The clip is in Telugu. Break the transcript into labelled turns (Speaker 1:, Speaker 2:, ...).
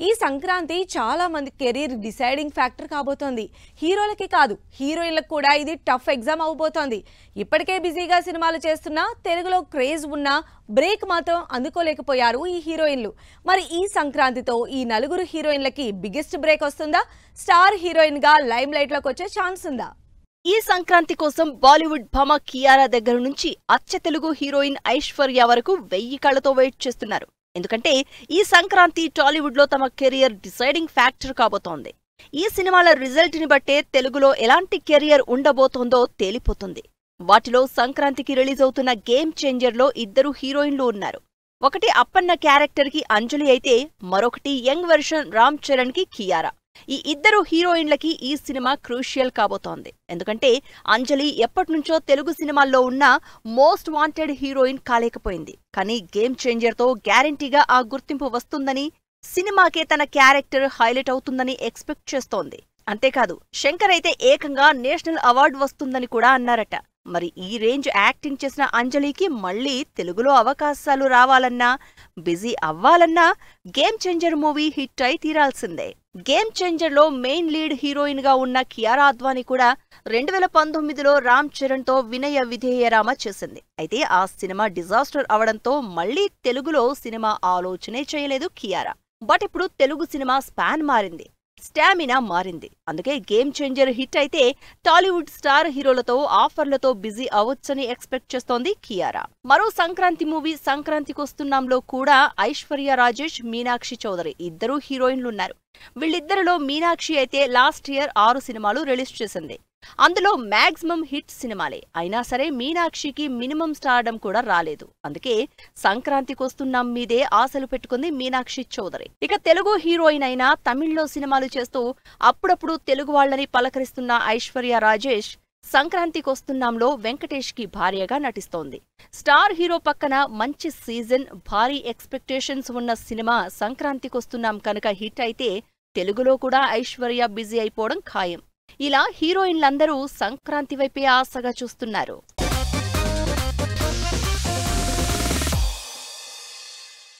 Speaker 1: ఈ సంక్రాంతి చాలా మంది కెరీర్ డిసైడింగ్ ఫ్యాక్టర్ కాబోతోంది. హీరోలకి కాదు, హీరోయిన్లకు కూడా ఇది టఫ్ ఎగ్జామ్ అవబోతోంది. ఇప్పటికే బిజీగా సినిమాలు చేస్తున్నా తెలుగులో క్రేజ్ ఉన్నా బ్రేక్ మాత్రం అందుకోలేకపోయారు ఈ హీరోయిన్లు. మరి ఈ సంక్రాంతితో ఈ నలుగురు హీరోయిన్లకి బిగ్గెస్ట్ బ్రేక్ వస్తుందా? స్టార్ హీరోయిన్ గా లైమ్ లైట్ లోకి వచ్చే ఛాన్స్ ఉందా?
Speaker 2: ఈ సంక్రాంతి కోసం బాలీవుడ్ భామ కియారా దగ్గర నుంచి అచ్చ తెలుగు హీరోయిన్ ఐశ్వర్య వరకు 1000 కళ్లతో వెయిట్ చేస్తున్నారు. ఎందుకంటే ఈ సంక్రాంతి టాలీవుడ్ లో తమ కెరియర్ డిసైడింగ్ ఫ్యాక్టర్ కాబోతోంది. ఈ సినిమాల రిజల్ట్ ని బట్టే తెలుగులో ఎలాంటి కెరియర్ ఉండబోతోందో తేలిపోతుంది. వాటిలో సంక్రాంతికి రిలీజ్ అవుతున్న గేమ్ చేంజర్ లో 2 హీరోయిన్లు ఉన్నారు. ఒకటి అప్పన్న క్యారెక్టర్ కి అంజలి అయితే మరొకటి యంగ్ వెర్షన్ రామ్ చరణ్ కి కియారా. ఈ 2 హీరోయిన్లకి ఈ సినిమా క్రూషియల్ కాబోతోంది. ఎందుకంటే అంజలి ఎప్పటినుంచో తెలుగు సినిమాల్లో ఉన్న మోస్ట్ వాంటెడ్ హీరోయిన్ కాలేకపోయింది. కానీ గేమ్ చేంజర్ తో గ్యారంటీగా ఆ గుర్తింపు వస్తుందని, సినిమాకే తన క్యారెక్టర్ హైలైట్ అవుతుందని ఎక్స్పెక్ట్ చేస్తోంది. అంతేకాదు శంకర్ అయితే ఏకంగా నేషనల్ అవార్డు వస్తుందని కూడా అన్నారట. మరి ఈ రేంజ్ యాక్టింగ్ చేసిన అంజలికి మళ్లీ తెలుగులో అవకాశాలు రావాలన్నా, బిజీ అవ్వాలన్నా గేమ్ చేంజర్ మూవీ హిట్ అయి తీరాల్సిందే. గేమ్ చేంజర్ లో మెయిన్ లీడ్ హీరోయిన్ గా ఉన్న కియారా అద్వానీ కూడా 2019లో రామ్ చరణ్ తో వినయ విధేయరామ చేసింది. అయితే ఆ సినిమా డిజాస్టర్ అవడంతో మళ్లీ తెలుగులో సినిమా ఆలోచనే చేయలేదు కియారా. బట్ ఇప్పుడు తెలుగు సినిమా స్పాన్ మారింది, స్టామినా మారింది. అందుకే గేమ్ చేంజర్ హిట్ అయితే టాలీవుడ్ స్టార్ హీరోలతో ఆఫర్లతో బిజీ అవొచ్చని ఎక్స్పెక్ట్ చేస్తోంది కియారా. మరో సంక్రాంతి మూవీ సంక్రాంతికొస్తున్నాంలో కూడా ఐశ్వర్య రాజేష్, మీనాక్షి చౌదరి 2 హీరోయిన్లున్నారు. వీళ్ళిద్దరిలో మీనాక్షి అయితే లాస్ట్ ఇయర్ 6 సినిమాలు రిలీజ్ చేసింది. అందులో మాక్సిమం హిట్ సినిమాలే. అయినా సరే మీనాక్షికి మినిమం స్టార్డమ్ కూడా రాలేదు. అందుకే సంక్రాంతికొస్తున్నాం మీదే ఆశలు పెట్టుకుంది మీనాక్షి చౌదరి. ఇక తెలుగు హీరోయిన్ అయినా తమిళ్లో సినిమాలు చేస్తూ అప్పుడప్పుడు తెలుగు వాళ్లని పలకరిస్తున్న ఐశ్వర్య రాజేష్ సంక్రాంతికొస్తున్నాంలో వెంకటేష్ కి భార్యగా నటిస్తోంది. స్టార్ హీరో పక్కన మంచి సీజన్, భారీ ఎక్స్పెక్టేషన్స్ ఉన్న సినిమా సంక్రాంతికొస్తున్నాం కనుక హిట్ అయితే తెలుగులో కూడా ఐశ్వర్య బిజీ అయిపోవడం ఖాయం. ఇలా హీరోయిన్లందరూ సంక్రాంతి వైపే ఆశగా చూస్తున్నారు.